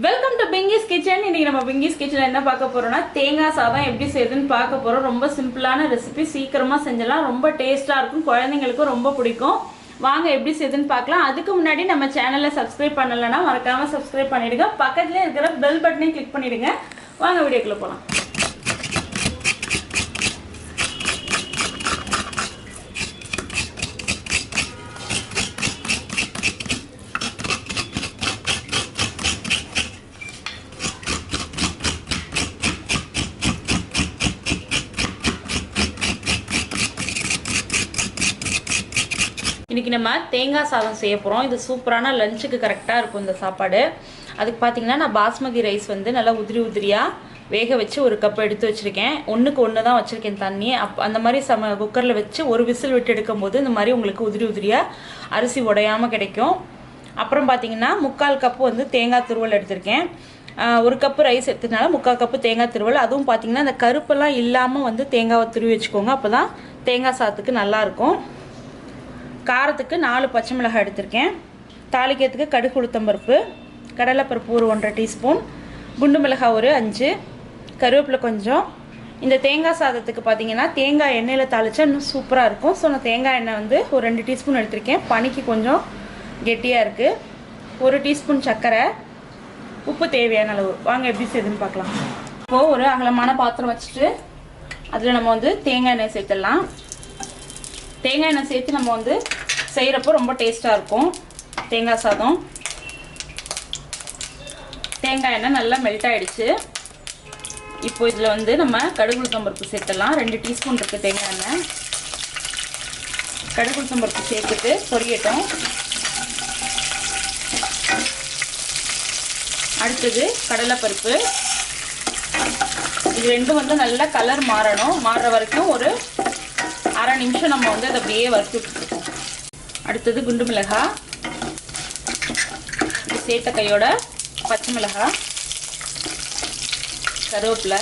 Welcome to Pinky's kitchen. இன்னைக்கு நம்ம பிங்கிஸ் கிச்சன்ல என்ன பார்க்க போறோம்னா தேங்காய் சாதம் எப்படி செய்யுதுன்னு பார்க்க போறோம். ரொம்ப சிம்பிளான ரெசிபி, சீக்கிரமா செஞ்சலாம், ரொம்ப டேஸ்டா இருக்கும், குழந்தைங்களுக்கும் ரொம்ப பிடிக்கும். வாங்க எப்படி செய்யுதுன்னு பார்க்கலாம். அதுக்கு முன்னாடி நம்ம சேனலை சப்ஸ்கிரைப் பண்ணலன்னா மறக்காம சப்ஸ்கிரைப் பண்ணிடுங்க. பக்கத்துல இருக்கிற பெல் பட்டனையும் கிளிக் பண்ணிடுங்க. வாங்க வீடியோக்குள்ள போலாம். இன்றைக்கி நம்ம தேங்காய் சாதம் செய்ய போகிறோம். இது சூப்பரான லஞ்சுக்கு கரெக்டாக இருக்கும் இந்த சாப்பாடு. அதுக்கு பார்த்தீங்கன்னா நான் பாஸ்மதி ரைஸ் வந்து நல்லா உதிரியாக வேக வச்சு ஒரு கப் எடுத்து வச்சுருக்கேன். ஒன்றுக்கு ஒன்று தான் வச்சுருக்கேன் தண்ணி. அந்த மாதிரி குக்கரில் வச்சு ஒரு விசில் விட்டு எடுக்கும்போது இந்த மாதிரி உங்களுக்கு உதிரியாக அரிசி உடையாமல் கிடைக்கும். அப்புறம் பார்த்தீங்கன்னா 3/4 கப்பு வந்து தேங்காய் துருவல் எடுத்திருக்கேன். 1 கப்பு ரைஸ் எடுத்ததுனால 3/4 கப்பு தேங்காய் துருவல். அதுவும் பார்த்தீங்கன்னா இந்த கருப்பெல்லாம் இல்லாமல் வந்து தேங்காவை துருவி வச்சுக்கோங்க, அப்போ தான் தேங்காய் சாதத்துக்கு நல்லாயிருக்கும். காரத்துக்கு 4 பச்சை மிளகாய் எடுத்திருக்கேன். தாளிக்கிறதுக்கு கடுகு உளுத்தம்பருப்பு, கடலைப்பருப்பு ஒரு 1/2 டீஸ்பூன், குண்டு மிளகாய் ஒரு 5, கருவேப்பிலை கொஞ்சம். இந்த தேங்காய் சாதத்துக்கு பார்த்தீங்கன்னா தேங்காய் எண்ணெயில் தாளித்தா இன்னும் சூப்பராக இருக்கும். ஸோ நான் தேங்காய் எண்ணெய் வந்து ஒரு 2 டீஸ்பூன் எடுத்திருக்கேன். பனிக்கு கொஞ்சம் கெட்டியாக இருக்குது. 1 டீஸ்பூன் சர்க்கரை, உப்பு தேவையான அளவு. வாங்க எப்படி செய்யுதுன்னு பார்க்கலாம். இப்போது ஒரு அகலமான பாத்திரம் வச்சுட்டு அதில் நம்ம வந்து தேங்காய் எண்ணெய் சேர்த்துடலாம். தேங்காய் எண்ணெய் சேர்த்து நம்ம வந்து செய்கிறப்போ ரொம்ப டேஸ்ட்டாக இருக்கும் தேங்காய் சாதம். தேங்காய் எண்ணெய் நல்லா மெல்ட் ஆகிடுச்சு. இப்போ இதில் வந்து நம்ம கடுகு உளுத்தம்பருப்பு சேர்த்துடலாம். 2 டீஸ்பூன் இருக்குது தேங்காய் எண்ணெய். கடுகு உளுத்தம்பருப்பு சேர்த்துட்டு பொரியட்டும். அடுத்தது கடலைப்பருப்பு. இது ரெண்டும் வந்து நல்லா கலர் மாறணும். மாறுற வரைக்கும் ஒரு 1/2 நிமிஷம் நம்ம வந்து அதை அப்படியே வறுத்து விட்டுருக்கோம். அடுத்தது குண்டு மிளகாய், இது சேர்த்த கையோட பச்சை மிளகாய், கருவேப்பிலை,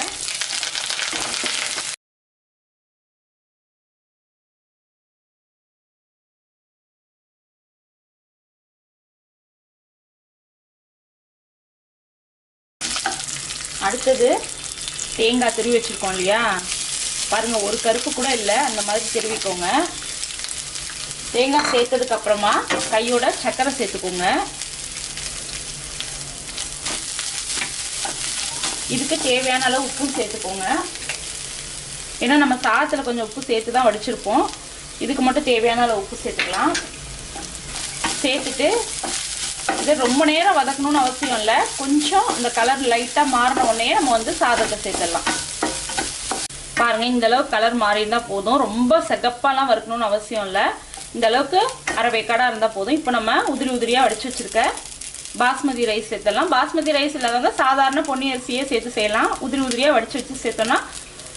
அடுத்தது தேங்காய் துருவி வச்சுருக்கோம் இல்லையா, பாருங்கள் ஒரு கருப்பு கூட இல்லை, அந்த மாதிரி திருவிக்கோங்க. தேங்காய் சேர்த்ததுக்கு அப்புறமா கையோட சர்க்கரை சேர்த்துக்கோங்க. இதுக்கு தேவையான அளவு உப்பும் சேர்த்துக்கோங்க. ஏன்னா நம்ம சாதத்தில் கொஞ்சம் உப்பு சேர்த்து தான் வடிச்சிருப்போம். இதுக்கு மட்டும் தேவையான அளவு உப்பு சேர்த்துக்கலாம். சேர்த்துட்டு இதை ரொம்ப நேரம் வதக்கணும்னு அவசியம் இல்லை. கொஞ்சம் அந்த கலர் லைட்டாக மாறின உடனே நம்ம வந்து சாதத்தை சேர்த்துடலாம். பாருங்க, இந்த அளவுக்கு கலர் மாறி இருந்தால் போதும். ரொம்ப செகப்பாலாம் வறுக்கணும்னு அவசியம் இல்லை. இந்த அளவுக்கு அரை வேக்காடாக இருந்தால் போதும். இப்போ நம்ம உதிரியாக வடிச்சு வச்சுருக்க பாஸ்மதி ரைஸ் சேர்த்துடலாம். பாஸ்மதி ரைஸ் இல்லாதவங்க சாதாரண பொன்னி அரிசியே சேர்த்து செய்யலாம். உதிரியாக வடிச்சு வச்சு சேர்த்தோன்னா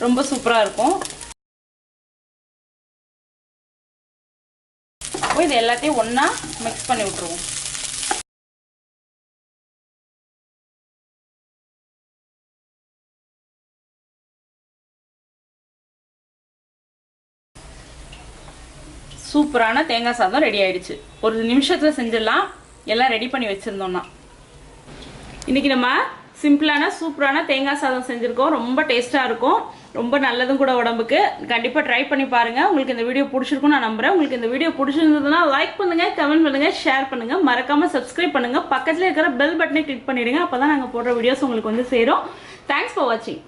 ரொம்ப சூப்பராக இருக்கும். இது எல்லாத்தையும் ஒன்றா மிக்ஸ் பண்ணி விட்ருவோம். சூப்பரான தேங்காய் சாதம் ரெடி ஆயிடுச்சு. ஒரு நிமிஷத்தில் செஞ்சிடலாம், எல்லாம் ரெடி பண்ணி வச்சுருந்தோம்னா. இன்றைக்கி நம்ம சிம்பிளான சூப்பரான தேங்காய் சாதம் செஞ்சுருக்கோம். ரொம்ப டேஸ்ட்டாக இருக்கும், ரொம்ப நல்லதும் கூட உடம்புக்கு. கண்டிப்பாக ட்ரை பண்ணி பாருங்கள். உங்களுக்கு இந்த வீடியோ பிடிச்சிருக்கும் நான் நம்புகிறேன். உங்களுக்கு இந்த வீடியோ பிடிச்சிருந்ததுன்னா லைக் பண்ணுங்கள், கமெண்ட் பண்ணுங்கள், ஷேர் பண்ணுங்கள், மறக்காமல் சப்ஸ்கிரைப் பண்ணுங்கள். பக்கத்தில் இருக்கிற பெல் பட்டனை கிளிக் பண்ணிவிடுங்க. அப்போ தான் நாங்கள் போடுற வீடியோஸ் உங்களுக்கு வந்து சேரும். தேங்க்ஸ் ஃபார் வாட்சிங்.